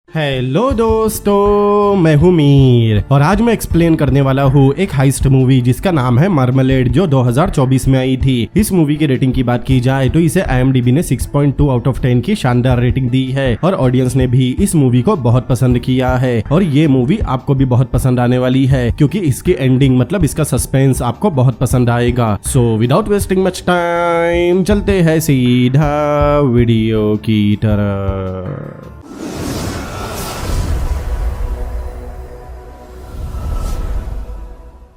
Hello दोस्तों, मैं हूँ मीर और आज मैं एक्सप्लेन करने वाला हूँ एक हाइस्ट मूवी जिसका नाम है मार्मलेड, जो 2024 में आई थी। इस मूवी की रेटिंग की बात की जाए तो इसे IMDb ने 6.2 आउट ऑफ 10 की शानदार रेटिंग दी है और ऑडियंस ने भी इस मूवी को बहुत पसंद किया है। और ये मूवी आपको भी बहुत पसंद आने वाली है क्योंकि इसकी एंडिंग मतलब इसका सस्पेंस आपको बहुत पसंद आएगा। So without wasting much time चलते हैं सीधा वीडियो की तरफ।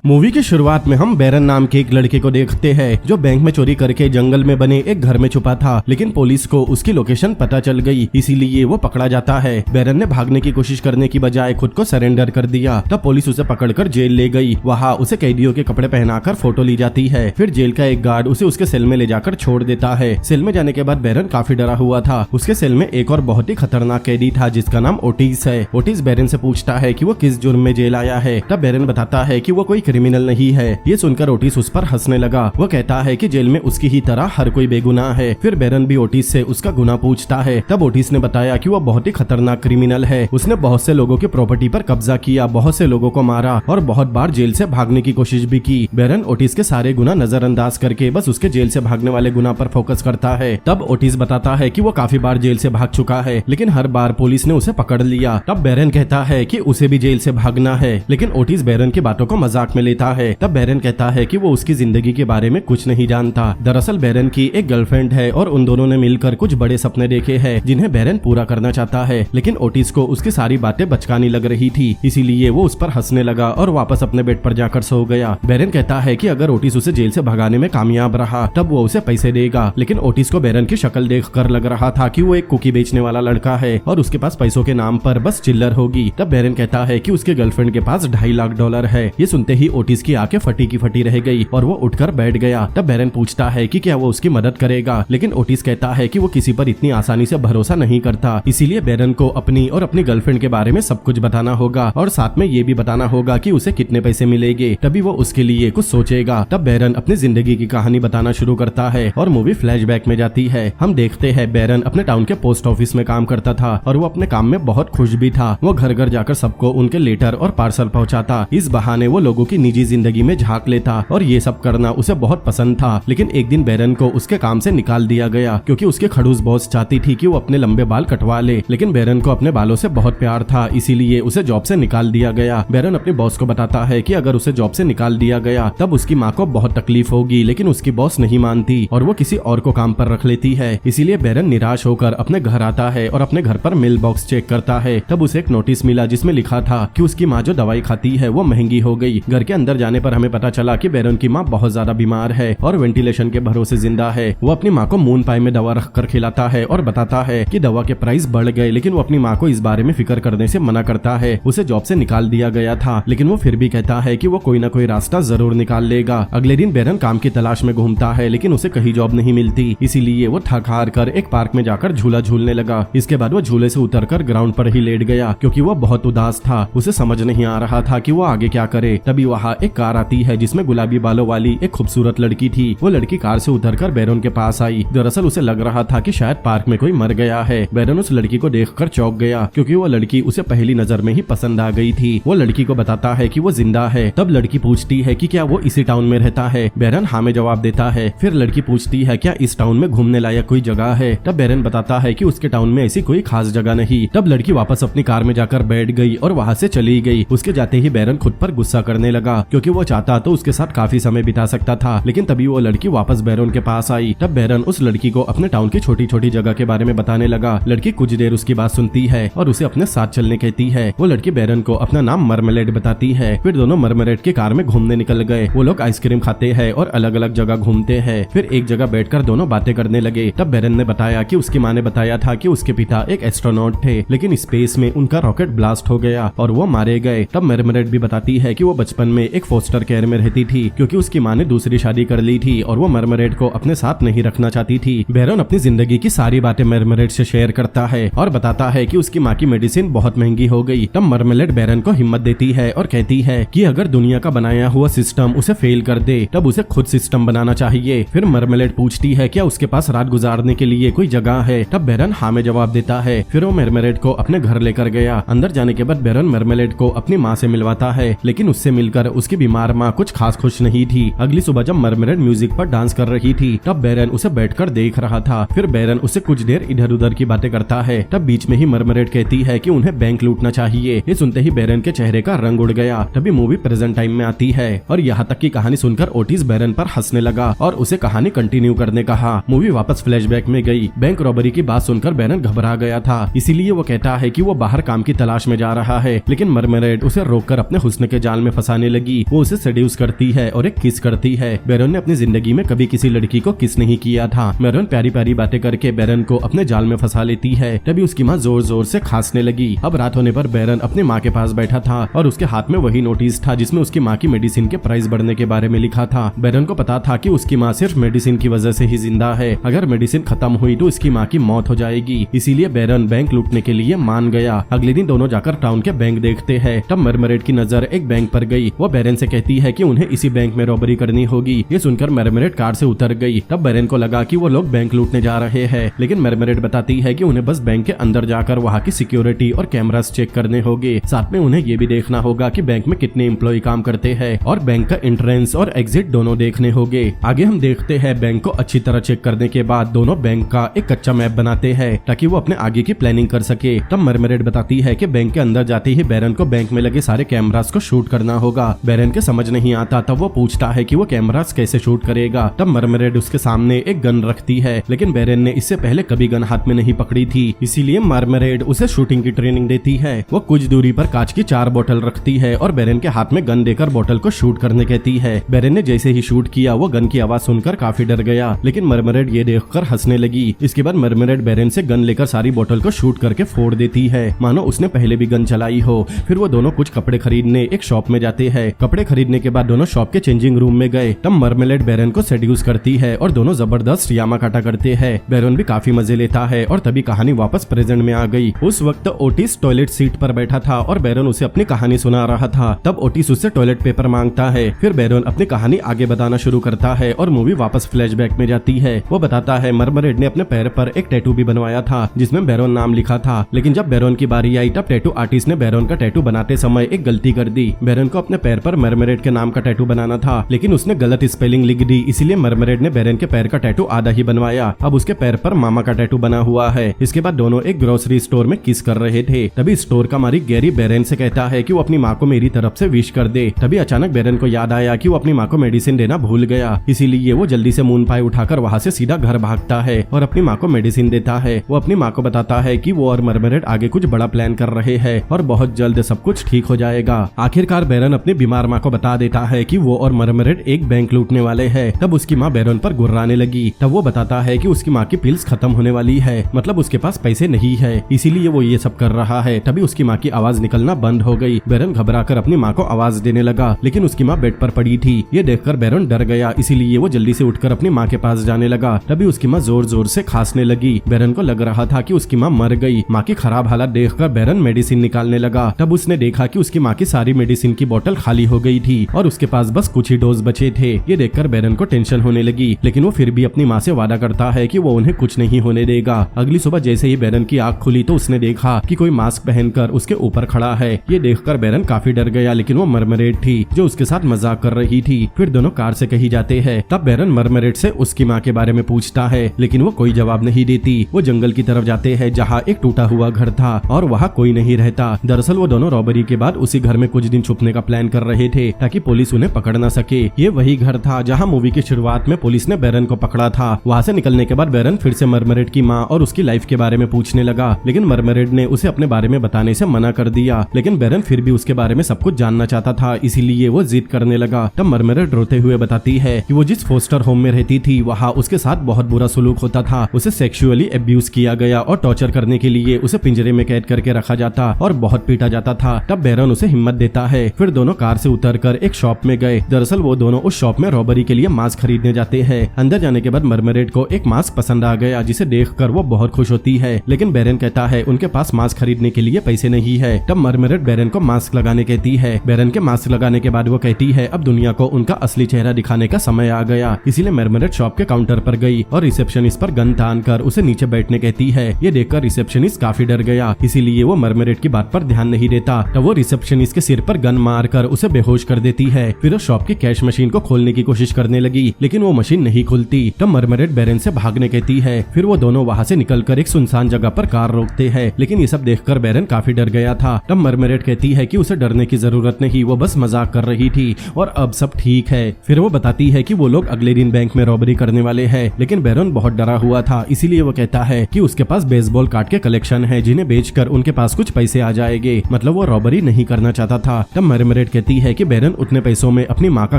मूवी की शुरुआत में हम बैरन नाम के एक लड़के को देखते हैं जो बैंक में चोरी करके जंगल में बने एक घर में छुपा था, लेकिन पुलिस को उसकी लोकेशन पता चल गई, इसीलिए वो पकड़ा जाता है। बैरन ने भागने की कोशिश करने की बजाय खुद को सरेंडर कर दिया। तब पुलिस उसे पकड़कर जेल ले गई। वहाँ उसे कैदियों के कपड़े पहनाकर फोटो ली जाती है। फिर जेल का एक गार्ड उसे उसके सेल में ले जाकर छोड़ देता है। सेल में जाने के बाद बैरन काफी डरा हुआ था। उसके सेल में एक और बहुत ही खतरनाक कैदी था जिसका नाम ओटिस है। ओटिस बैरन से पूछता है कि वो किस जुर्म में जेल आया है। तब बैरन बताता है कि वो कोई क्रिमिनल नहीं है। ये सुनकर ओटिस उस पर हंसने लगा। वो कहता है कि जेल में उसकी ही तरह हर कोई बेगुनाह है। फिर बैरन भी ओटिस से उसका गुनाह पूछता है। तब ओटिस ने बताया कि वो बहुत ही खतरनाक क्रिमिनल है। उसने बहुत से लोगों की प्रॉपर्टी पर कब्जा किया, बहुत से लोगों को मारा और बहुत बार जेल से भागने की कोशिश भी की। बैरन ओटिस के सारे गुनाह नजरअंदाज करके बस उसके जेल से भागने वाले गुनाह पर फोकस करता है। तब ओटिस बताता है कि वो काफी बार जेल से भाग चुका है, लेकिन हर बार पुलिस ने उसे पकड़ लिया। तब बैरन कहता है कि उसे भी जेल से भागना है, लेकिन ओटिस बैरन की बातों को मजाक में लेता है। तब बैरन कहता है कि वो उसकी जिंदगी के बारे में कुछ नहीं जानता। दरअसल बैरन की एक गर्लफ्रेंड है और उन दोनों ने मिलकर कुछ बड़े सपने देखे हैं जिन्हें बैरन पूरा करना चाहता है, लेकिन ओटिस को उसकी सारी बातें बचकानी लग रही थी, इसीलिए वो उस पर हंसने लगा और वापस अपने बेड पर जाकर सो गया। बैरन कहता है कि अगर ओटिस उसे जेल से भगाने में कामयाब रहा तब वो उसे पैसे देगा, लेकिन ओटिस को बैरन की शक्ल देखकर लग रहा था कि वो एक कुकी बेचने वाला लड़का है और उसके पास पैसों के नाम पर बस चिल्लर होगी। तब बैरन कहता है कि उसके गर्लफ्रेंड के पास $2.5 लाख है। ये सुनते ही ओटिस की आंखें फटी की फटी रह गई और वो उठकर बैठ गया। तब बैरन पूछता है कि क्या वो उसकी मदद करेगा, लेकिन ओटिस कहता है कि वो किसी पर इतनी आसानी से भरोसा नहीं करता, इसीलिए बैरन को अपनी और अपनी गर्लफ्रेंड के बारे में सब कुछ बताना होगा और साथ में ये भी बताना होगा कि उसे कितने पैसे मिलेंगे, तभी वो उसके लिए कुछ सोचेगा। तब बैरन अपनी जिंदगी की कहानी बताना शुरू करता है और मूवी फ्लैशबैक में जाती है। हम देखते हैं बैरन अपने टाउन के पोस्ट ऑफिस में काम करता था और वो अपने काम में बहुत खुश भी था। वो घर घर जाकर सबको उनके लेटर और पार्सल पहुंचाता। इस बहाने वो लोगों की निजी जिंदगी में झांक लेता और ये सब करना उसे बहुत पसंद था। लेकिन एक दिन बैरन को उसके काम से निकाल दिया गया क्योंकि उसके खड़ूस बॉस चाहती थी कि वो अपने लंबे बाल कटवा ले, लेकिन बैरन को अपने बालों से बहुत प्यार था, इसीलिए उसे जॉब से निकाल दिया गया। बैरन अपने बॉस को बताता है कि अगर उसे जॉब से निकाल दिया गया तब उसकी माँ को बहुत तकलीफ होगी, लेकिन उसकी बॉस नहीं मानती और वो किसी और को काम पर रख लेती है। इसीलिए बैरन निराश होकर अपने घर आता है और अपने घर पर मेल बॉक्स चेक करता है। तब उसे एक नोटिस मिला जिसमें लिखा था कि उसकी माँ जो दवाई खाती है वो महंगी हो गई। घर के अंदर जाने पर हमें पता चला कि बैरन की माँ बहुत ज्यादा बीमार है और वेंटिलेशन के भरोसे जिंदा है। वो अपनी माँ को मून पाई में दवा रखकर खिलाता है और बताता है कि दवा के प्राइस बढ़ गए, लेकिन वो अपनी माँ को इस बारे में फिक्र करने से मना करता है। उसे जॉब से निकाल दिया गया था, लेकिन वो फिर भी कहता है कि वो कोई ना कोई रास्ता जरूर निकाल लेगा। अगले दिन बैरन काम की तलाश में घूमता है, लेकिन उसे कहीं जॉब नहीं मिलती, इसीलिए वो थक हार कर एक पार्क में जाकर झूला झूलने लगा। इसके बाद वो झूले से उतरकर ग्राउंड पर ही लेट गया क्योंकि वो बहुत उदास था। उसे समझ नहीं आ रहा था कि वो आगे क्या करे। तभी वहाँ एक कार आती है जिसमें गुलाबी बालों वाली एक खूबसूरत लड़की थी। वो लड़की कार से उतरकर बैरन के पास आई। दरअसल उसे लग रहा था कि शायद पार्क में कोई मर गया है। बैरन उस लड़की को देखकर चौंक गया क्योंकि वो लड़की उसे पहली नजर में ही पसंद आ गई थी। वो लड़की को बताता है कि वो जिंदा है। तब लड़की पूछती है कि क्या वो इसी टाउन में रहता है। बैरन हाँ में जवाब देता है। फिर लड़की पूछती है क्या इस टाउन में घूमने लायक कोई जगह है। तब बैरन बताता है कि उसके टाउन में ऐसी कोई खास जगह नहीं। तब लड़की वापस अपनी कार में जाकर बैठ गई और वहाँ से चली गई। उसके जाते ही बैरन खुद पर गुस्सा करने लगा क्योंकि वो चाहता तो उसके साथ काफी समय बिता सकता था, लेकिन तभी वो लड़की वापस बैरन के पास आई। तब बैरन उस लड़की को अपने टाउन की छोटी छोटी जगह के बारे में बताने लगा। लड़की कुछ देर उसकी बात सुनती है और उसे अपने साथ चलने कहती है। वो लड़की बैरन को अपना नाम मार्मलेड बताती है। फिर दोनों मार्मलेड की कार में घूमने निकल गए। वो लोग आइसक्रीम खाते हैं और अलग अलग जगह घूमते हैं। फिर एक जगह बैठकर दोनों बातें करने लगे। तब बैरन ने बताया कि उसकी माँ ने बताया था कि उसके पिता एक एस्ट्रोनॉट थे, लेकिन स्पेस में उनका रॉकेट ब्लास्ट हो गया और वो मारे गए। तब मार्मलेड भी बताती है कि वो बचपन में एक फोस्टर केयर में रहती थी क्योंकि उसकी माँ ने दूसरी शादी कर ली थी और वो मरमरेड को अपने साथ नहीं रखना चाहती थी। बैरन अपनी जिंदगी की सारी बातें मरमरेड से शेयर करता है और बताता है कि उसकी माँ की मेडिसिन बहुत महंगी हो गई। तब मरमरेड बैरन को हिम्मत देती है और कहती है कि अगर दुनिया का बनाया हुआ सिस्टम उसे फेल कर दे तब उसे खुद सिस्टम बनाना चाहिए। फिर मरमरेड पूछती है क्या उसके पास रात गुजारने के लिए कोई जगह है। तब बैरन हाँ में जवाब देता है। फिर वो मरमरेड को अपने घर लेकर गया। अंदर जाने के बाद बैरन मरमरेड को अपनी माँ से मिलवाता है, लेकिन उससे मिलकर उसकी बीमार माँ कुछ खास खुश नहीं थी। अगली सुबह जब मरमरेड म्यूजिक पर डांस कर रही थी तब बैरन उसे बैठकर देख रहा था। फिर बैरन उससे कुछ देर इधर उधर की बातें करता है। तब बीच में ही मरमरेड कहती है कि उन्हें बैंक लूटना चाहिए। ये सुनते ही बैरन के चेहरे का रंग उड़ गया। तभी मूवी प्रेजेंट टाइम में आती है और यहाँ तक की कहानी सुनकर ओटिस बैरन पर हंसने लगा और उसे कहानी कंटिन्यू करने कहा। मूवी वापस फ्लैशबैक में गई। बैंक रॉबरी की बात सुनकर बैरन घबरा गया था, इसीलिए वो कहता है कि वो बाहर काम की तलाश में जा रहा है, लेकिन मरमरेड उसे रोककर अपने हुस्न के जाल में फंसाने लगी। वो उसे सेड्यूस करती है और एक किस करती है। बैरन ने अपनी जिंदगी में कभी किसी लड़की को किस नहीं किया था। बैरन प्यारी प्यारी बातें करके बैरन को अपने जाल में फंसा लेती है। तभी उसकी माँ जोर जोर से खांसने लगी। अब रात होने पर बैरन अपनी माँ के पास बैठा था और उसके हाथ में वही नोटिस था जिसमें उसकी माँ की मेडिसिन के प्राइस बढ़ने के बारे में लिखा था। बैरन को पता था कि उसकी माँ सिर्फ मेडिसिन की वजह से ही जिंदा है। अगर मेडिसिन खत्म हुई तो उसकी माँ की मौत हो जाएगी। इसीलिए बैरन बैंक लूटने के लिए मान गया। अगले दिन दोनों जाकर टाउन के बैंक देखते हैं। तब मरमरेड की नजर एक बैंक पर गई। वो बैरन से कहती है कि उन्हें इसी बैंक में रॉबरी करनी होगी। ये सुनकर मरमरेड कार से उतर गई। तब बैरन को लगा कि वो लोग बैंक लूटने जा रहे हैं, लेकिन मरमरेड बताती है कि उन्हें बस बैंक के अंदर जाकर वहाँ की सिक्योरिटी और कैमरास चेक करने होंगे। साथ में उन्हें ये भी देखना होगा कि बैंक में कितने एम्प्लॉय काम करते हैं और बैंक का एंट्रेंस और एग्जिट दोनों देखने होंगे। आगे हम देखते हैं बैंक को अच्छी तरह चेक करने के बाद दोनों बैंक का एक कच्चा मैप बनाते हैं ताकि वो अपने आगे की प्लानिंग कर सके। तब मरमरेड बताती है कि बैंक के अंदर जाते ही बैरन को बैंक में लगे सारे कैमरास को शूट करना होगा। बैरन के समझ नहीं आता। तब वो पूछता है कि वो कैमरास कैसे शूट करेगा। तब मरमरेड उसके सामने एक गन रखती है, लेकिन बैरन ने इससे पहले कभी गन हाथ में नहीं पकड़ी थी, इसीलिए मरमरेड उसे शूटिंग की ट्रेनिंग देती है। वो कुछ दूरी पर कांच की 4 बोतल रखती है और बैरन के हाथ में गन देकर बोतल को शूट करने कहती है। बैरन ने जैसे ही शूट किया वो गन की आवाज सुनकर काफी डर गया, लेकिन मरमरेड ये देखकर हंसने लगी। इसके बाद मरमरेड बैरन से गन लेकर सारी बोतल को शूट करके फोड़ देती है, मानो उसने पहले भी गन चलाई हो। फिर वो दोनों कुछ कपड़े खरीदने एक शॉप में जाते हैं। कपड़े खरीदने के बाद दोनों शॉप के चेंजिंग रूम में गए। तब मरमरेड बैरन को सेड्यूस करती है और दोनों जबरदस्त यामाकाटा करते हैं। बैरन भी काफी मजे लेता है और तभी कहानी वापस प्रेजेंट में आ गई। उस वक्त ओटिस टॉयलेट सीट पर बैठा था और बैरन उसे अपनी कहानी सुना रहा था। तब ओटिस उससे टॉयलेट पेपर मांगता है। फिर बैरन अपनी कहानी आगे बताना शुरू करता है और मूवी वापस फ्लैशबैक में जाती है। वो बताता है मरमरेड ने अपने पैर पर एक टैटू भी बनवाया था जिसमें बैरन नाम लिखा था, लेकिन जब बैरन की बारी आई तब टैटू आर्टिस्ट ने बैरन का टैटू बनाते समय एक गलती कर दी। बैरन को अपने पैर पर मरमरेड के नाम का टैटू बनाना था, लेकिन उसने गलत स्पेलिंग लिख दी, इसीलिए मरमरेड ने बैरन के पैर का टैटू आधा ही बनवाया। अब उसके पैर पर मामा का टैटू बना हुआ है। इसके बाद दोनों एक ग्रोसरी स्टोर में किस कर रहे थे। तभी स्टोर का मालिक गैरी बैरन से कहता है कि वो अपनी माँ को मेरी तरफ से विश कर दे। तभी अचानक बैरन को याद आया कि वो अपनी माँ को मेडिसिन देना भूल गया, इसीलिए वो जल्दी से मून पाई उठाकर वहाँ से सीधा घर भागता है और अपनी माँ को मेडिसिन देता है। वो अपनी माँ को बताता है कि वो और मरमरेड आगे कुछ बड़ा प्लान कर रहे हैं और बहुत जल्द सब कुछ ठीक हो जाएगा। आखिरकार बैरन अपनी बीमार माँ को बता देता है कि वो और मरमरेड एक बैंक लूटने वाले हैं। तब उसकी माँ बैरन पर गुर्राने लगी। तब वो बताता है कि उसकी माँ की पिल्स खत्म होने वाली है, मतलब उसके पास पैसे नहीं है, इसीलिए वो ये सब कर रहा है। तभी उसकी माँ की आवाज निकलना बंद हो गई। बैरन घबराकर अपनी माँ को आवाज देने लगा, लेकिन उसकी माँ बेड पर पड़ी थी। ये देखकर बैरन डर गया, इसीलिए वो जल्दी से उठकर अपनी माँ के पास जाने लगा। तभी उसकी माँ जोर जोर से खांसने लगी। बैरन को लग रहा था कि उसकी माँ मर गई। माँ की खराब हालत देखकर बैरन मेडिसिन निकालने लगा। तब उसने देखा कि उसकी माँ की सारी मेडिसिन की बोतल खाली हो गई थी और उसके पास बस कुछ ही डोज बचे थे। ये देखकर बैरन को टेंशन होने लगी, लेकिन वो फिर भी अपनी माँ से वादा करता है कि वो उन्हें कुछ नहीं होने देगा। अगली सुबह जैसे ही बैरन की आँख खुली तो उसने देखा कि कोई मास्क पहनकर उसके ऊपर खड़ा है। ये देखकर बैरन काफी डर गया, लेकिन वो मरमरेड थी जो उसके साथ मजाक कर रही थी। फिर दोनों कार से कहीं जाते हैं। तब बैरन मरमरेड से उसकी माँ के बारे में पूछता है, लेकिन वो कोई जवाब नहीं देती। वो जंगल की तरफ जाते हैं जहाँ एक टूटा हुआ घर था और वहाँ कोई नहीं रहता। दरअसल वो दोनों रॉबरी के बाद उसी घर में कुछ दिन छुपने का प्लान कर रहे थे ताकि पुलिस उन्हें पकड़ न सके। ये वही घर था जहाँ मूवी की शुरुआत में पुलिस ने बैरन को पकड़ा था। वहाँ से निकलने के बाद बैरन फिर से मरमरेड की माँ और उसकी लाइफ के बारे में पूछने लगा, लेकिन मरमरेड ने उसे अपने बारे में बताने से मना कर दिया। लेकिन बैरन फिर भी उसके बारे में सब कुछ जानना चाहता था, इसीलिए वो जिद करने लगा। तब मरमरेड रोते हुए बताती है कि वो जिस फोस्टर होम में रहती थी वहाँ उसके साथ बहुत बुरा सलूक होता था। उसे सेक्सुअली अब्यूज किया गया और टॉर्चर करने के लिए उसे पिंजरे में कैद करके रखा जाता और बहुत पीटा जाता था। तब बैरन उसे हिम्मत देता है। फिर दोनों कार से उतरकर एक शॉप में गए। दरअसल वो दोनों उस शॉप में रॉबरी के लिए मास्क खरीदने जाते हैं। अंदर जाने के बाद मरमरेड को एक मास्क पसंद आ गया, जिसे देखकर वो बहुत खुश होती है। लेकिन बेरन कहता है उनके पास मास्क खरीदने के लिए पैसे नहीं है। तब मरमरेड बेरन को मास्क लगाने कहती है। बेरन के मास्क लगाने के बाद वो कहती है अब दुनिया को उनका असली चेहरा दिखाने का समय आ गया। इसीलिए मरमरेड शॉप के काउंटर पर गई और रिसेप्शनिस्ट पर गन तानकर उसे नीचे बैठने कहती है। ये देखकर रिसेप्शनिस्ट काफी डर गया, इसीलिए वो मरमरेड की बात पर ध्यान नहीं देता। तब वो रिसेप्शनिस्ट के सिर पर गन मारकर उसे बेहोश कर देती है। फिर वो शॉप की कैश मशीन को खोलने की कोशिश करने लगी, लेकिन वो मशीन नहीं खुलती। तब मरमरेड बेरन से भागने कहती है। फिर वो दोनों वहाँ से निकलकर एक सुनसान जगह पर कार रोकते हैं, लेकिन ये सब देखकर बेरन काफी डर गया था। तब मरमरेड कहती है कि उसे डरने की जरूरत नहीं, वो बस मजाक कर रही थी और अब सब ठीक है। फिर वो बताती है कि वो लोग अगले दिन बैंक में रॉबरी करने वाले हैं, लेकिन बेरन बहुत डरा हुआ था, इसीलिए वो कहता है कि उसके पास बेसबॉल कार्ड के कलेक्शन है, जिन्हें बेचकर उनके पास कुछ पैसे आ जाएंगे। मतलब वो रॉबरी नहीं करना चाहता था। तब मरमरेड कहती है कि बेरन उतने पैसों में अपनी माँ का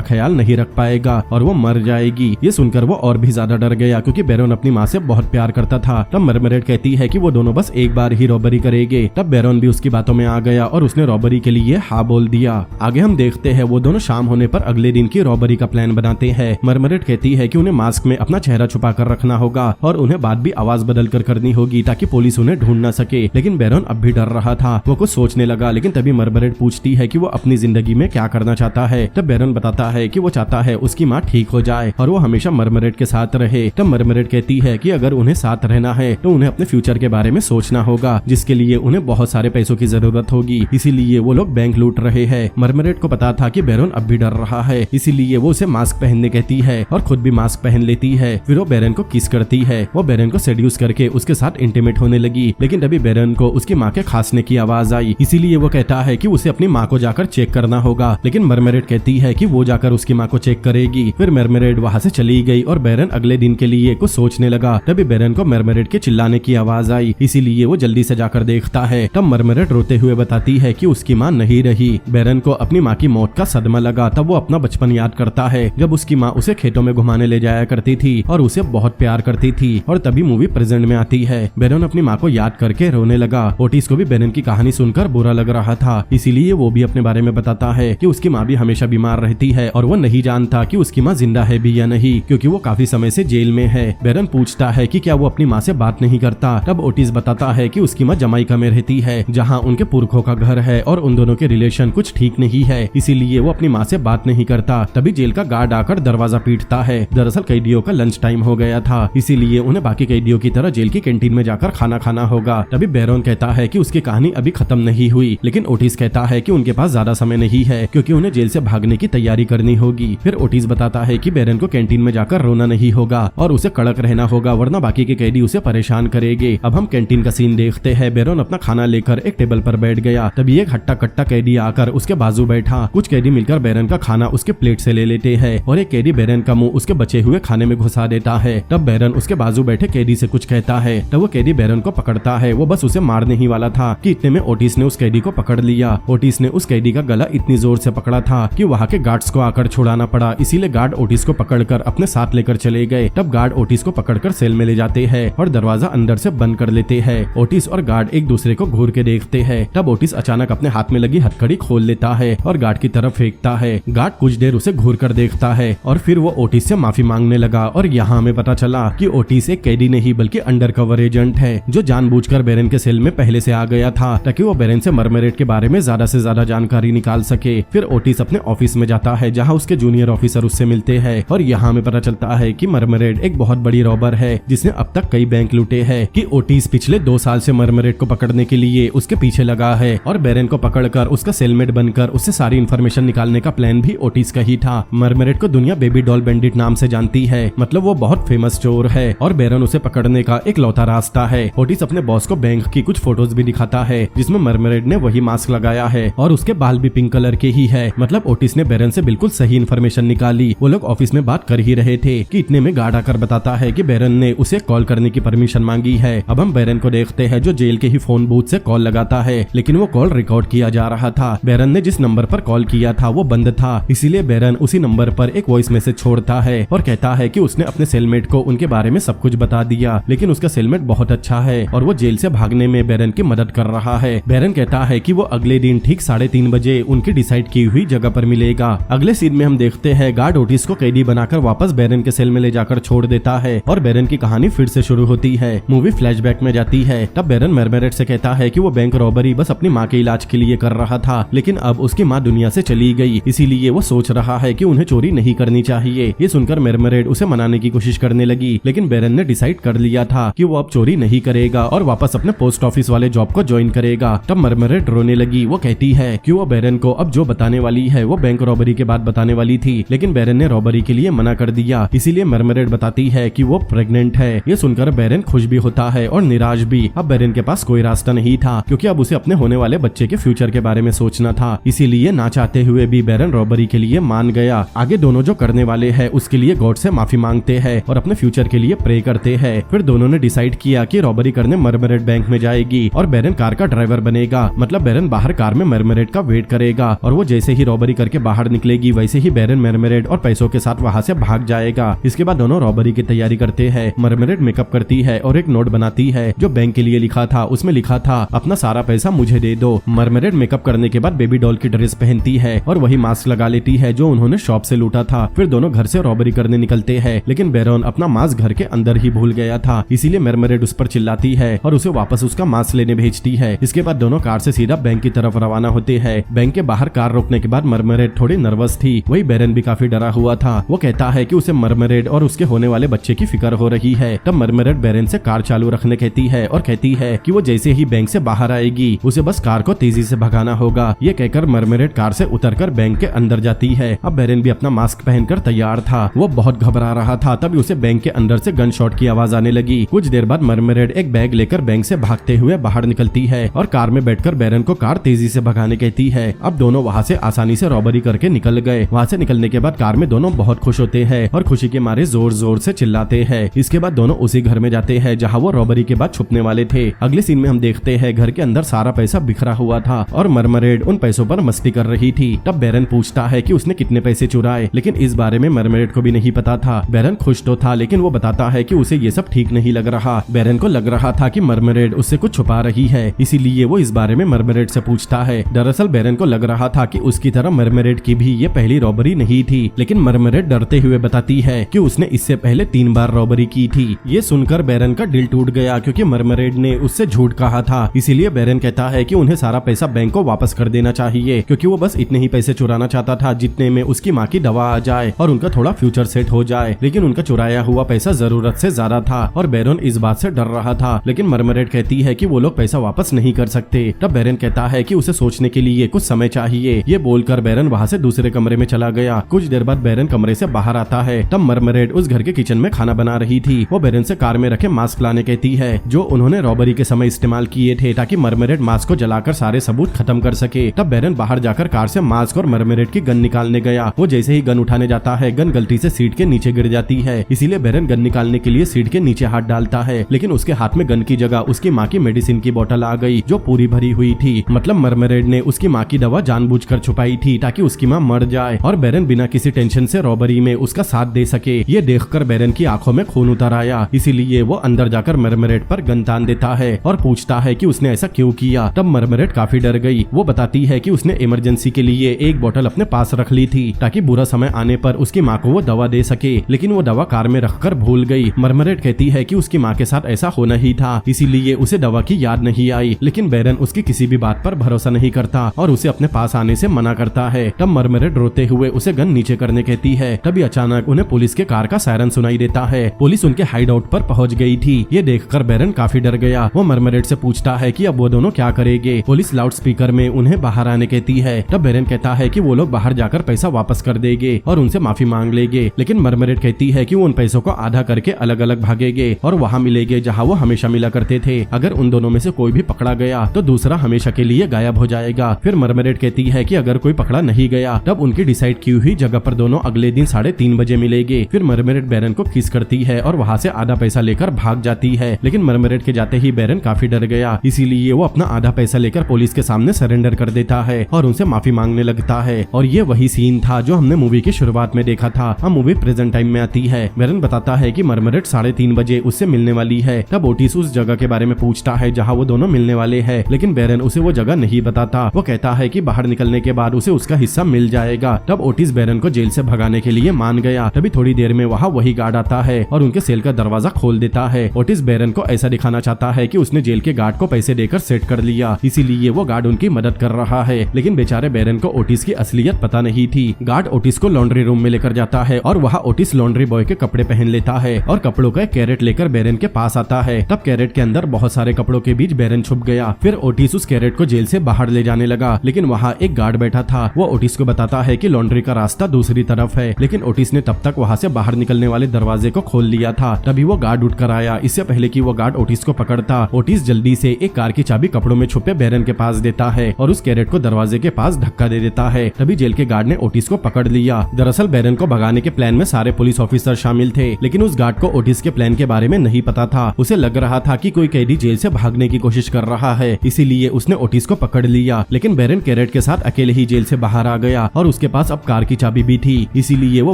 ख्याल नहीं रख पाएगा और वो मर जाएगी। ये सुनकर वो और भी ज्यादा डर गया, क्योंकि बेरन अपनी माँ से बहुत प्यार करता था। तब मरमरेड कहती है कि वो दोनों बस एक बार ही रॉबरी करेंगे। तब बेरन भी उसकी बातों में आ गया और उसने रॉबरी के लिए हाँ बोल दिया। आगे हम देखते हैं वो दोनों शाम होने पर अगले दिन की रॉबरी का प्लान बनाते हैं। मरमरेड कहती है कि उन्हें मास्क में अपना चेहरा छुपा कर रखना होगा और उन्हें बात भी आवाज बदल कर करनी होगी, ताकि पुलिस उन्हें ढूंढ न सके। लेकिन बेरन अब भी डर रहा था। वो कुछ सोचने लगा, लेकिन तभी मरमरेड पूछती है कि वो अपनी जिंदगी में क्या करना चाहता है। तब बेरन बताता है कि वो चाहता है उसकी माँ ठीक हो जाए और वो हमेशा मरमरेड के साथ रहे। तब मरमरेड कहती है कि अगर उन्हें साथ रहना है तो उन्हें अपने फ्यूचर के बारे में सोचना होगा, जिसके लिए उन्हें बहुत सारे पैसों की जरूरत होगी। इसीलिए वो लोग बैंक लूट रहे हैं। मरमरेड को पता था कि बेरन अब भी डर रहा है, इसीलिए वो उसे मास्क पहनने कहती है और खुद भी मास्क पहन लेती है। फिर वो बेरन को किस करती है। वो बेरन को सेड्यूस करके उसके साथ इंटीमेट होने लगी, लेकिन तभी बेरन को उसकी माँ के खांसने की आवाज आई। इसीलिए वो कहता है कि उसे अपनी माँ को जाकर चेक करना होगा, लेकिन मरमरेड कहती है कि वो जाकर उसकी माँ को चेक करेगी। फिर मरमरेड वहाँ से चली गई और बेरन अगले दिन के लिए कुछ सोचने लगा। तभी बेरन को मरमरेड के चिल्लाने की आवाज आई, इसीलिए वो जल्दी से जाकर देखता है। तब मरमरेड रोते हुए बताती है कि उसकी माँ नहीं रही। बेरन को अपनी माँ की मौत का सदमा लगा। तब वो अपना बचपन याद करता है, जब उसकी माँ उसे खेतों में घुमाने ले जाया करती थी और उसे बहुत प्यार करती थी। और तभी मूवी प्रेजेंट में आती है। बेरन अपनी माँ को याद करके रोने लगा। ओटिस को भी बेरन की कहानी सुनकर बुरा लग रहा था, इसीलिए वो भी अपने बारे में बताता है कि उसकी माँ भी हमेशा बीमार रहती है और वो नहीं जानता कि उसकी माँ जिंदा है भी या नहीं, क्योंकि वो काफी समय से जेल में है। बेरन पूछता है कि क्या वो अपनी माँ से बात नहीं करता। तब ओटिस बताता है कि उसकी माँ जमाइका में रहती है, जहाँ उनके पुरखों का घर है और उन दोनों के रिलेशन कुछ ठीक नहीं है, इसीलिए वो अपनी माँ से बात नहीं करता। तभी जेल का गार्ड आकर दरवाजा पीटता है। दरअसल कैदियों का लंच टाइम हो गया था, इसीलिए उन्हें बाकी कैदियों की तरह जेल की कैंटीन में जाकर खाना खाना होगा। तभी बेरन कहता है कि उसकी कहानी अभी खत्म नहीं हुई, लेकिन ओटिस कहता है कि उनके पास ज्यादा समय नहीं है, क्योंकि उन्हें जेल से भागने की तैयारी करनी होगी। फिर ओटिस बताता है कि बेरन को कैंटीन में जाकर रोना नहीं होगा और उसे कड़क रहना होगा, वरना बाकी के कैदी उसे परेशान करेंगे। अब हम कैंटीन का सीन देखते हैं। बेरन अपना खाना लेकर एक टेबल पर बैठ गया। तभी एक हट्टा कट्टा कैदी आकर उसके बाजू बैठा। कुछ कैदी मिलकर बेरन का खाना उसके प्लेट से ले लेते हैं और एक कैदी बेरन का मुंह उसके बचे हुए खाने में घुसा देता है। तब बेरन उसके बाजू बैठे कैदी से कुछ कहता है। तब वो कैदी बेरन को पकड़ता है। वो बस उसे मारने ही वाला था कि इतने में ओटिस ने उस कैदी को पकड़ लिया। ओटिस ने उस कैदी का गला इतनी जोर से पकड़ा था कि वहाँ के गार्ड्स को आकर छुड़ाना पड़ा, इसीलिए गार्ड ओटिस को पकड़कर अपने साथ लेकर चले गए। तब गार्ड ओटिस को पकड़कर सेल में ले जाते हैं और दरवाजा अंदर से बंद कर लेते हैं। ओटिस और गार्ड एक दूसरे को घूर के देखते हैं। तब ओटिस अचानक अपने हाथ में लगी हथकड़ी खोल लेता है और गार्ड की तरफ फेंकता है। गार्ड कुछ देर उसे घूर कर देखता है और फिर वो ओटिस से माफी मांगने लगा। और यहाँ हमें पता चला कि ओटिस एक कैदी नहीं बल्कि अंडरकवर एजेंट है, जो जानबूझकर बेरन के सेल में पहले से आ गया था, ताकि वो बेरन से मरमरेड के बारे में ज्यादा से ज्यादा जानकारी निकाल सके। फिर ओटिस अपने ऑफिस में जाता है, जहाँ उसके जूनियर ऑफिसर उससे मिलते हैं और यहाँ हमें पता चलता है कि मरमरेड एक बहुत बड़ी रॉबर है, जिसने अब तक कई बैंक लूटे हैं। कि ओटिस पिछले 2 साल से मरमरेड को पकड़ने के लिए उसके पीछे लगा है और बेरन को पकड़कर उसका सेलमेट बनकर उससे सारी इन्फॉर्मेशन निकालने का प्लान भी ओटिस का ही था। मरमरेड को दुनिया बेबी डॉल बैंडिट नाम से जानती है, मतलब वो बहुत फेमस चोर है और बेरन उसे पकड़ने का एक लौता रास्ता है। ओटिस अपने बॉस को बैंक की कुछ फोटोज भी दिखाता है, जिसमें मरमरेड ने वही मास्क लगाया है और उसके बाल भी पिंक कलर के ही है। मतलब ओटिस ने बेरन से बिल्कुल सही इन्फॉर्मेशन निकाली। वो लोग ऑफिस में बात कर ही रहे थे कि इतने में गार्ड आकर बताता है कि बेरन ने उसे कॉल करने की परमिशन मांगी है। अब हम बेरन को देखते हैं, जो जेल के ही फोन बूथ से कॉल लगाता है, लेकिन वो कॉल रिकॉर्ड किया जा रहा था। बेरन ने जिस नंबर पर कॉल किया था वो बंद था, इसीलिए बेरन उसी नंबर पर एक वॉइस मैसेज छोड़ता है और कहता है कि उसने अपने सेलमेट को उनके बारे में सब कुछ बता दिया, लेकिन उसका सेलमेट बहुत अच्छा है और वो जेल से भागने में बेरन की मदद कर रहा है। बेरन कहता है कि वो अगले दिन ठीक 3:30 बजे उनकी डिसाइड की हुई जगह पर मिलेगा। अगले सीन में हम देखते हैं गार्ड ओटिस को कैदी बनाकर वापस बैरन के सेल में ले जाकर छोड़ देता है और बैरन की कहानी फिर से शुरू होती है। मूवी फ्लैशबैक में जाती है। तब बैरन मरमरेट से कहता है कि वो बैंक रॉबरी बस अपनी माँ के इलाज के लिए कर रहा था, लेकिन अब उसकी माँ दुनिया से चली गई, इसीलिए वो सोच रहा है कि उन्हें चोरी नहीं करनी चाहिए। ये सुनकर मरमरेट उसे मनाने की कोशिश करने लगी, लेकिन बैरन ने डिसाइड कर लिया था कि वो अब चोरी नहीं करेगा और वापस अपने पोस्ट ऑफिस वाले जॉब को ज्वाइन करेगा। तब मरमरेट रोने लगी। वो कहती है कि वो बैरन को अब जो बताने वाली है वो बैंक रॉबरी के बाद बताने वाली थी, लेकिन बैरन ने रॉबरी के लिए मना कर दिया। इसीलिए मरमरेट बताती है कि वो प्रेग्नेंट है। ये सुनकर बैरन खुश भी होता है और निराश भी। अब बैरन के पास कोई रास्ता नहीं था, क्योंकि अब उसे अपने होने वाले बच्चे के फ्यूचर के बारे में सोचना था। इसीलिए ना चाहते हुए भी बैरन रॉबरी के लिए मान गया। आगे दोनों जो करने वाले हैं उसके लिए गॉड से माफी मांगते हैं और अपने फ्यूचर के लिए प्रे करते हैं। फिर दोनों ने डिसाइड किया कि रॉबरी करने मरमरेट बैंक में जाएगी और बैरन कार का ड्राइवर बनेगा। मतलब बैरन बाहर कार में मरमरेट का वेट करेगा और वो जैसे ही रॉबरी करके बाहर निकलेगी वैसे ही बैरन मरमरेट और पैसों के साथ वहाँ से भाग जाएगा। इसके बाद दोनों रॉबरी की तैयारी करते हैं। मरमरेट मेकअप करती है और एक नोट बनाती है जो बैंक के लिए लिखा था। उसमें लिखा था अपना सारा पैसा मुझे दे दो। मरमरेट मेकअप करने के बाद बेबी डॉल की ड्रेस पहनती है और वही मास्क लगा लेती है जो उन्होंने शॉप से लूटा था। फिर दोनों घर से रॉबरी करने निकलते हैं, लेकिन बैरन अपना मास्क घर के अंदर ही भूल गया था। इसीलिए मरमरेट उस पर चिल्लाती है और उसे वापस उसका मास्क लेने भेजती है। इसके बाद दोनों कार से सीधा बैंक की तरफ रवाना होते हैं। बैंक के बाहर कार रोकने के बाद मरमरेट थोड़ी नर्वस थी, वही बैरन भी काफी डरा हुआ था। वो कहता है कि उसे मरमरेट और उसके होने वाले बच्चे की फिक्र हो रही है। तब मरमरेट बैरन से कार चालू रखने कहती है और कहती है कि वो जैसे ही बैंक से बाहर आएगी उसे बस कार को तेजी से भगाना होगा। ये कहकर मरमरेट कार से उतरकर बैंक के अंदर जाती है। अब बैरन भी अपना मास्क पहनकर तैयार था। वो बहुत घबरा रहा था। तभी उसे बैंक के अंदर से गन शॉट की आवाज आने लगी। कुछ देर बाद मरमरेट एक बैग लेकर बैंक से भागते हुए बाहर निकलती है और कार में बैठकर बैरन को कार तेजी से भगाने कहती है। अब दोनों वहाँ से आसानी से रॉबरी करके निकल गए। वहाँ से निकलने के बाद कार में दोनों बहुत खुश होते हैं और खुशी के मारे जोर जोर से चिल्लाते हैं। इसके बाद दोनों उसी घर में जाते हैं जहाँ वो रॉबरी के बाद छुपने वाले थे। अगले सीन में हम देखते हैं घर के अंदर सारा पैसा बिखरा हुआ था और मरमरेट उन पैसों पर मस्ती कर रही थी। तब बैरन पूछता है कि उसने कितने पैसे चुराए, लेकिन इस बारे में मरमरेट को भी नहीं पता था। बैरन खुश तो था, लेकिन वो बताता है कि उसे ये सब ठीक नहीं लग रहा। बैरन को लग रहा था कि मरमरेट उससे कुछ छुपा रही है, इसीलिए वो इस बारे में मरमरेट से पूछता है। दरअसल बैरन को लग रहा था कि उसकी तरह मरमरेट की भी ये पहली रॉबरी नहीं थी, लेकिन मरमरेट डरते हुए बताती है कि उसने इससे पहले 3 बार रॉबरी की थी। ये सुनकर बैरन का दिल टूट गया, क्योंकि मरमरेट ने उससे झूठ कहा था। इसीलिए बैरन कहता है कि उन्हें सारा पैसा बैंक को वापस कर देना चाहिए, क्योंकि वो बस इतने ही पैसे चुराना चाहता था जितने में उसकी माँ की दवा आ जाए और उनका थोड़ा फ्यूचर सेट हो जाए। लेकिन उनका चुराया हुआ पैसा जरूरत से ज्यादा था और बैरन इस बात से डर रहा था। लेकिन मरमरेट कहती है कि वो लोग पैसा वापस नहीं कर सकते। तब बैरन कहता है कि उसे सोचने के लिए कुछ समय चाहिए। ये बोलकर बैरन वहाँ से दूसरे कमरे में चला गया। कुछ देर बाद बैरन कमरे से बाहर आता है। तब मरमरेट उस घर के किचन में खाना बना रही थी। वो बैरन से कार में रखे मास्क लाने कहती है जो उन्होंने रॉबरी के समय इस्तेमाल किए थे, ताकि मरमरेट मास्क को जलाकर सारे सबूत खत्म कर सके। तब बैरन बाहर जाकर कार से मास्क और मरमरेट की गन निकालने गया। वो जैसे ही गन उठाने जाता है, गन गलती से सीट के नीचे गिर जाती है। इसीलिए बैरन गन निकालने के लिए सीट के नीचे हाथ डालता है, लेकिन उसके हाथ में गन की जगह उसकी माँ की मेडिसिन की बोतल आ गई जो पूरी भरी हुई थी। मतलब मरमरेट ने उसकी माँ की दवा जानबूझकर छुपाई थी ताकि उसकी माँ मर जाए और बैरन बिना किसी टेंशन से रॉबरी में उसका साथ दे सके। ये देखकर बैरन की आंखों में खून उतर आया। इसीलिए वो अंदर जाकर मरमरेट पर गन तान देता है और पूछता है कि उसने ऐसा क्यों किया। तब मरमरेट काफी डर गई। वो बताती है कि उसने इमरजेंसी के लिए एक बोतल अपने पास रख ली थी ताकि बुरा समय आने पर उसकी माँ को वो दवा दे सके, लेकिन वो दवा कार में रखकर भूल गई। मरमरेट कहती है कि उसकी माँ के साथ ऐसा होना ही था, इसीलिए उसे दवा की याद नहीं आई। लेकिन बैरन उसकी किसी भी बात पर भरोसा नहीं करता और उसे अपने पास आने से मना करता है। तब मरमरेट रोते हुए उसे गन नीचे करने कहती है। तभी अचानक उन्हें पुलिस के कार का सायरन सुनाई देता है। पुलिस उनके हाइड आउट पर पहुंच गई थी। ये देखकर बैरन काफी डर गया। वो मरमरेट से पूछता है कि अब वो दोनों क्या करेंगे। पुलिस लाउड स्पीकर में उन्हें बाहर आने कहती है। तब बैरन कहता है कि वो लोग बाहर जाकर पैसा वापस कर देंगे और उनसे माफी मांग लेंगे। लेकिन मरमरेट कहती है कि वो उन पैसों को आधा करके अलग अलग भागेंगे और वहाँ मिलेंगे जहाँ वो हमेशा मिला करते थे। अगर उन दोनों में से कोई भी पकड़ा गया तो दूसरा हमेशा के लिए गायब हो जाएगा। फिर मरमरेट कहती है कि अगर कोई पकड़ा नहीं गया तब उनकी डिसाइड की हुई जगह पर दोनों अगले दिन 3:30 बजे मिलेंगे। फिर मरमरेट बैरन को किस करती है और वहाँ से आधा पैसा लेकर भाग जाती है। लेकिन मरमरेट के जाते ही बैरन काफी डर गया, इसीलिए वो अपना आधा पैसा लेकर पुलिस के सामने सरेंडर कर देता है और उनसे माफी मांगने लगता है। और ये वही सीन था जो हमने मूवी की शुरुआत में देखा था। अब मूवी प्रेजेंट टाइम में आती है। बैरन बताता है कि मरमरेट 3:30 बजे उससे मिलने वाली है। तब ओटिस उस जगह के बारे में पूछता है जहाँ वो दोनों मिलने वाले हैं, लेकिन बैरन उसे वो जगह नहीं बताता। वो कहता है कि बाहर बाहर निकलने के बाद उसे उसका हिस्सा मिल जाएगा। तब ओटिस बैरन को जेल से भगाने के लिए मान गया। तभी थोड़ी देर में वहाँ वही गार्ड आता है और उनके सेल का दरवाजा खोल देता है। ओटिस बैरन को ऐसा दिखाना चाहता है कि उसने जेल के गार्ड को पैसे देकर सेट कर लिया, इसीलिए वो गार्ड उनकी मदद कर रहा है। लेकिन बेचारे बैरन को ओटिस की असलियत पता नहीं थी। गार्ड ओटिस को लॉन्ड्री रूम में लेकर जाता है और वहाँ ओटिस लॉन्ड्री बॉय के कपड़े पहन लेता है और कपड़ों का एक कैरेट लेकर बैरन के पास आता है। तब कैरेट के अंदर बहुत सारे कपड़ों के बीच बैरन छुप गया। फिर ओटिस उस कैरेट को जेल से बाहर ले जाने लगा, लेकिन वहाँ एक गार्ड बैठा था। वो ओटिस को बताता है कि लॉन्ड्री का रास्ता दूसरी तरफ है, लेकिन ओटिस ने तब तक वहाँ से बाहर निकलने वाले दरवाजे को खोल लिया था। तभी वो गार्ड उठकर आया। इससे पहले कि वो गार्ड ओटिस को पकड़ता, ओटिस जल्दी से एक कार की चाबी कपड़ों में छुपे बैरन के पास देता है और उस कैरेट को दरवाजे के पास धक्का दे देता है। तभी जेल के गार्ड ने ओटिस को पकड़ लिया। दरअसल बैरन को भगाने के प्लान में सारे पुलिस ऑफिसर शामिल थे, लेकिन उस गार्ड को ओटिस के प्लान के बारे में नहीं पता था। उसे लग रहा था कि कोई कैदी जेल से भागने की कोशिश कर रहा है, इसीलिए उसने ओटिस को पकड़ लिया। लेकिन बैरन कैरेट के साथ अकेले ही जेल से बाहर आ गया और उसके पास अब कार की चाबी भी थी, इसीलिए वो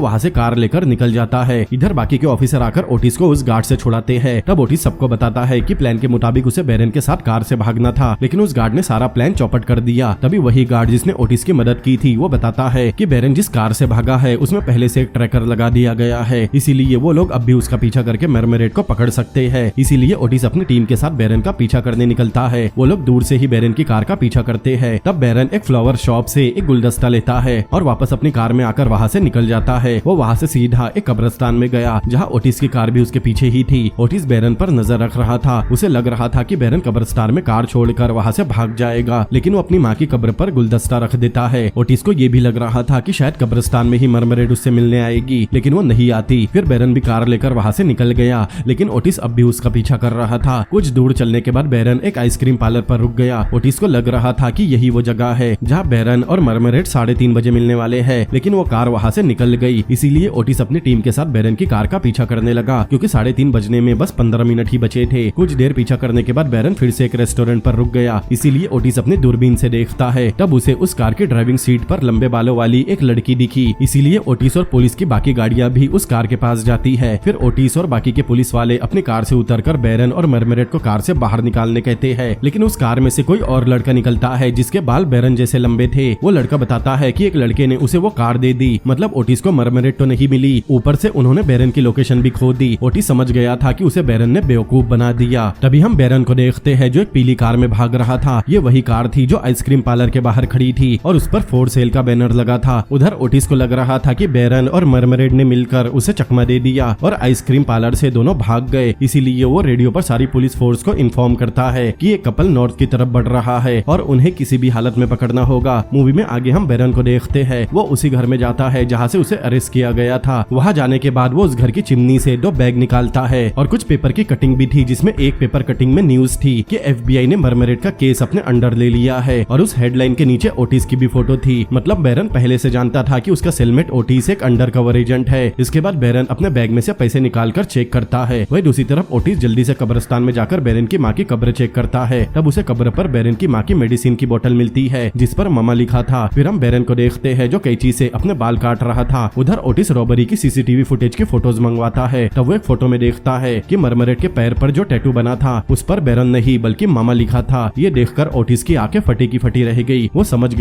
वहाँ से कार लेकर निकल जाता है। इधर बाकी के ऑफिसर आकर ओटिस को उस गार्ड से छुड़ाते हैं। तब ओटिस सबको बताता है कि प्लान के मुताबिक उसे बैरन के साथ कार से भागना था, लेकिन उस गार्ड ने सारा प्लान चौपट कर दिया। तभी वही गार्ड जिसने ओटिस की मदद की थी वो बताता है कि बैरन जिस कार से भागा है उसमें पहले से एक ट्रैकर लगा दिया गया है, इसीलिए वो लोग अब भी उसका पीछा करके मरमरेट को पकड़ सकते हैं। इसीलिए ओटिस अपनी टीम के साथ बैरन का पीछा करने निकलता है। वो लोग दूर से ही बैरन की कार का पीछा करते हैं। तब बैरन एक फ्लावर शॉप से एक गुलदस्ता लेता है और वापस अपनी कार में आकर वहाँ से निकल जाता है। वो वहाँ से सीधा एक कब्रिस्तान में गया जहाँ ओटिस की कार भी उसके पीछे ही थी। ओटिस बैरन पर नजर रख रहा था। उसे लग रहा था कि बैरन कब्रिस्तान में कार छोड़कर वहाँ से भाग जाएगा, लेकिन वो अपनी माँ की कब्र पर गुलदस्ता रख देता है। ओटिस को ये भी लग रहा था कि शायद कब्रिस्तान में ही मरमरेट उससे मिलने आएगी, लेकिन वो नहीं आती। फिर बैरन भी कार लेकर वहाँ से निकल गया, लेकिन ओटिस अब भी उसका पीछा कर रहा था। कुछ दूर चलने के बाद बैरन एक आइसक्रीम पार्लर पर रुक गया। ओटिस को लग रहा था कि यही वो जगह है जहाँ बैरन और मरमरेट 3:30 बजे मिलने वाले हैं, लेकिन वो कार वहाँ से निकल गई। इसीलिए ओटिस अपनी टीम के साथ बैरन की कार का पीछा करने लगा, क्योंकि 3:30 बजने में बस 15 मिनट ही बचे थे। कुछ देर पीछा करने के बाद बैरन फिर से एक रेस्टोरेंट पर रुक गया, इसीलिए ओटिस अपनी दूरबीन से देखता है। तब उसे उस कार की ड्राइविंग सीट पर लंबे बालों वाली एक लड़की दिखी, इसीलिए ओटिस और पुलिस की बाकी गाड़ियां भी उस कार के पास जाती है। फिर ओटिस और बाकी के पुलिस वाले अपनी कार से उतरकर बैरन और मरमरेट को कार से बाहर निकालने कहते हैं, लेकिन उस कार में से कोई और लड़का निकलता है जिसके बाल बैरन जैसे लंबे थे। वो लड़का बताता है कि एक लड़के ने उसे वो कार दे दी, मतलब ओटिस को मरमरेट तो नहीं मिली, ऊपर से उन्होंने बैरन की लोकेशन भी खो दी। ओटिस समझ गया था कि उसे बैरन ने बेवकूफ बना दिया। तभी हम बैरन को देखते हैं जो एक पीली कार में भाग रहा था। ये वही कार थी जो आइसक्रीम पार्लर के बाहर खड़ी थी और उस पर फॉर सेल का बैनर लगा था। उधर ओटिस को लग रहा था कि बैरन और मरमरेट ने मिलकर उसे चकमा दे दिया और आइसक्रीम पार्लर से दोनों भाग गए। इसीलिए वो रेडियो पर सारी पुलिस फोर्स को इन्फॉर्म करता है कि ये कपल नॉर्थ की तरफ बढ़ रहा है और उन्हें किसी भी हालत में पकड़ना होगा। मूवी में आगे हम बैरन को देखते हैं। वो उसी घर में जाता है जहाँ से उसे अरेस्ट किया गया था। वहाँ जाने के बाद वो उस घर की चिमनी से 2 बैग निकालता है और कुछ पेपर की कटिंग भी थी, जिसमें एक पेपर कटिंग में न्यूज थी कि FBI ने मरमरेट का केस अपने अंडर ले लिया है और उस हेडलाइन के नीचे ओटिस की भी फोटो थी। मतलब बैरन पहले से जानता था कि उसका सेलमेट ओटिस एक अंडर कवर एजेंट है। इसके बाद बैरन अपने बैग में से पैसे निकालकर चेक करता है। वही दूसरी तरफ ओटिस जल्दी से कब्रिस्तान में जाकर बैरन की माँ की कब्र चेक करता है। तब उसे कब्र पर बैरन की माँ की मेडिसिन की बोतल मिलती है जिस पर मामा लिखा था। फिर हम बैरन को देखते हैं जो कैंची से अपने बाल काट रहा था। उधर ओटिस रॉबरी की CCTV फुटेज की फोटोज मंगवाता है। तब वो एक फोटो में देखता है कि मरमरेट के पैर पर जो टैटू बना था उस पर बैरन नहीं बल्कि मामा लिखा था। ये देखकर ओटिस की आंखें फटी की फटी रह गई। वो समझ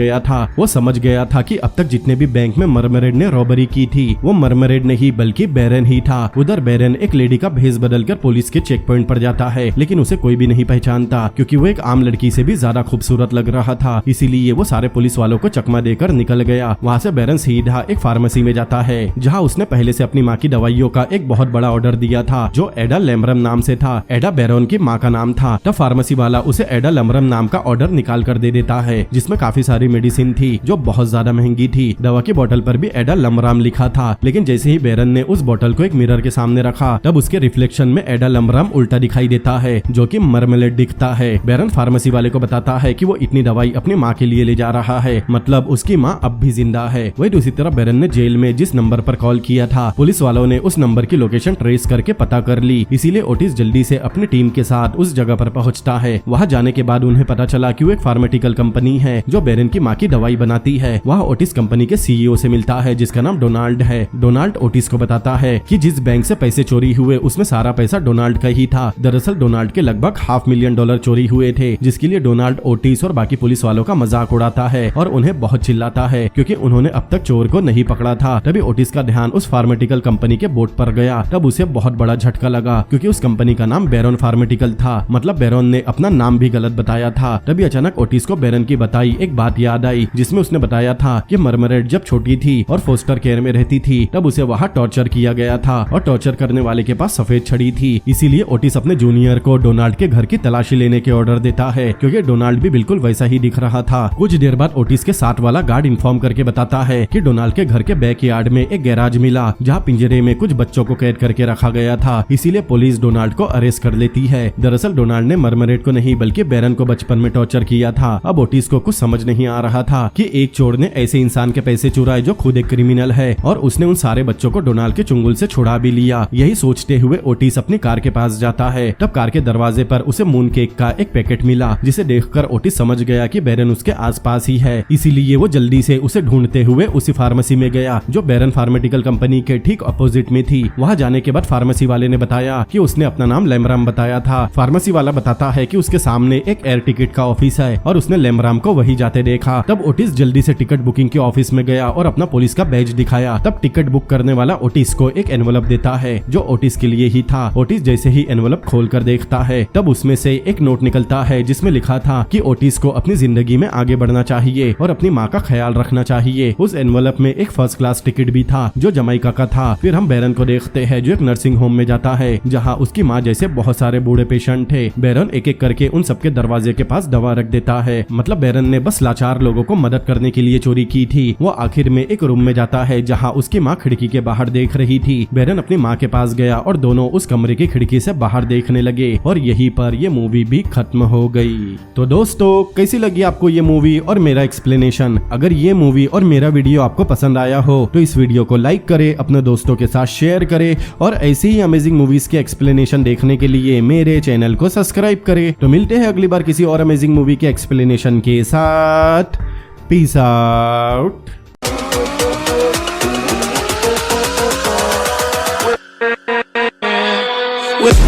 गया था कि अब तक जितने भी बैंक में मरमरेट ने रॉबरी की थी वो मरमरेट नहीं बल्कि बैरन ही था। उधर बैरन एक लेडी का भेष बदलकर पुलिस के चेक पॉइंट पर जाता है, लेकिन उसे कोई भी नहीं पहचानता क्योंकि वो एक आम लड़की से भी ज्यादा खूबसूरत लग रहा था। इसीलिए वो सारे पुलिस वालों को चकमा देकर निकल गया। वहाँ से बैरन सीधा एक फार्मेसी में जाता है जहाँ उसने पहले से अपनी माँ की दवाइयों का एक बहुत बड़ा ऑर्डर दिया था जो एडा लेमरम नाम से था। एडा बैरन की माँ का नाम था। तब फार्मेसी वाला उसे एडा लेमरम नाम का ऑर्डर निकाल कर दे देता है जिसमें काफी सारी मेडिसिन थी जो बहुत ज्यादा महंगी थी। दवा की बोतल पर भी एडा लमराम लिखा था, लेकिन जैसे ही बैरन ने उस बोतल को एक मिरर के सामने रखा तब उसके रिफ्लेक्शन में एडा लमराम उल्टा दिखाई देता है जो कि मरमलेट दिखता है। बैरन फार्मेसी वाले को बताता है कि वो इतनी दवाई अपनी माँ के लिए ले जा रहा है, मतलब उसकी माँ अब भी जिंदा है। वही दूसरी तरफ बैरन ने जेल में जिस नंबर पर कॉल किया था पुलिस वालों ने उस नंबर की लोकेशन ट्रेस करके पता कर ली। इसीलिए ओटिस जल्दी से अपनी टीम के साथ उस जगह पर पहुंचता है। वहां जाने के बाद उन्हें पता चला कि वो एक फार्मास्यूटिकल कंपनी है जो बैरन की माँ की दवाई बनाती है। वह ओटिस कंपनी के CEO से मिलता है जिसका नाम डोनाल्ड है। डोनाल्ड ओटिस को बताता है कि जिस बैंक से पैसे चोरी हुए उसमें सारा पैसा डोनाल्ड का ही था। दरअसल डोनाल्ड के लगभग $500,000 चोरी हुए थे जिसके लिए डोनाल्ड ओटिस और बाकी पुलिस वालों का मजाक मजाक उड़ाता है और उन्हें बहुत चिल्लाता है क्योंकि उन्होंने अब तक चोर को नहीं पकड़ा था। तभी ओटिस का ध्यान उस फार्मास्यूटिकल कंपनी के बोर्ड पर गया। तब उसे बहुत बड़ा झटका लगा क्योंकि उस कंपनी का नाम बैरन फार्मास्यूटिकल था, मतलब बैरन ने अपना नाम भी गलत बताया था। तभी अचानक ओटिस को बैरन की बताई एक बात याद आई जिसमें उसने बताया था कि मरमरेट जब छोटी थी और फोस्टर केयर में रहती थी तब उसे वहाँ टॉर्चर किया गया था और टॉर्चर करने वाले के पास सफेद छड़ी थी। इसीलिए ओटिस अपने जूनियर को डोनाल्ड के घर की तलाशी लेने के ऑर्डर देता है क्योंकि डोनाल्ड भी बिल्कुल वैसा ही दिख रहा था। कुछ देर बाद ओटिस के साथ वाला गार्ड इन्फॉर्म करके बताता है कि डोनाल्ड के घर के बैकयार्ड में एक गैराज मिला जहाँ पिंजरे में कुछ बच्चों को कैद करके रखा गया था। इसीलिए पुलिस डोनाल्ड को अरेस्ट कर लेती है। दरअसल डोनाल्ड ने मरमरेट को नहीं बल्कि बैरन को बचपन में टॉर्चर किया था। अब ओटिस को कुछ समझ नहीं आ रहा था कि एक चोर ने ऐसे इंसान के पैसे चुराए जो खुद एक क्रिमिनल है और उसने उन सारे बच्चों को डोनाल्ड के चुंगल से छुड़ा भी लिया। यही सोचते हुए ओटिस अपनी कार के पास जाता है। तब कार के दरवाजे पर उसे मून केक का एक पैकेट मिला जिसे देखकर ओटिस समझ गया कि बैरन उसके आसपास ही है। इसीलिए वो जल्दी से उसे ढूंढते हुए उसी फार्मेसी में गया जो बैरन फार्मास्यूटिकल कंपनी के ठीक अपोजिट में थी। वहाँ जाने के बाद फार्मेसी वाले ने बताया कि उसने अपना नाम लेमराम बताया था। फार्मेसी वाला बताता है कि उसके सामने एक एयर टिकट का ऑफिस है और उसने लेमराम को वही जाते देखा। तब ओटिस जल्दी से टिकट बुकिंग के ऑफिस में गया और अपना पुलिस का बैज दिखाया। तब टिकट बुक करने वाला ओटिस को एक एनवलप देता है जो ओटिस के लिए ही था। ओटिस जैसे ही एनवलप खोल कर देखता है तब उसमें से एक नोट निकलता है जिसमें लिखा था कि ओटिस को अपनी जिंदगी में आगे बढ़ना चाहिए और अपनी माँ का ख्याल रखना चाहिए। उस एनवलप में एक फर्स्ट क्लास टिकट भी था जो जमाइका का था। फिर हम बैरन को देखते हैं जो एक नर्सिंग होम में जाता है जहाँ उसकी माँ जैसे बहुत सारे बूढ़े पेशेंट थे। बैरन एक एक करके उन सबके दरवाजे के पास दवा रख देता है। मतलब बैरन ने बस लाचार लोगों को मदद करने के लिए चोरी की थी। वो आखिर में एक रूम में जाता है जहाँ उसकी माँ खिड़की के बाहर देख रही थी। बैरन अपनी माँ के पास गया और दोनों उस कमरे की खिड़की से बाहर देखने लगे और यहीं पर ये मूवी भी खत्म हो गई। तो दोस्तों कैसी लगी आपको ये मूवी और मेरा एक्सप्लेनेशन? अगर ये मूवी और मेरा वीडियो आपको पसंद आया हो तो इस वीडियो को लाइक करें, अपने दोस्तों के साथ शेयर करें और ऐसे ही अमेजिंग मूवीज के एक्सप्लेनेशन देखने के लिए मेरे चैनल को सब्सक्राइब करें। तो मिलते हैं अगली बार किसी और अमेजिंग मूवी के एक्सप्लेनेशन के साथ। Peace out. With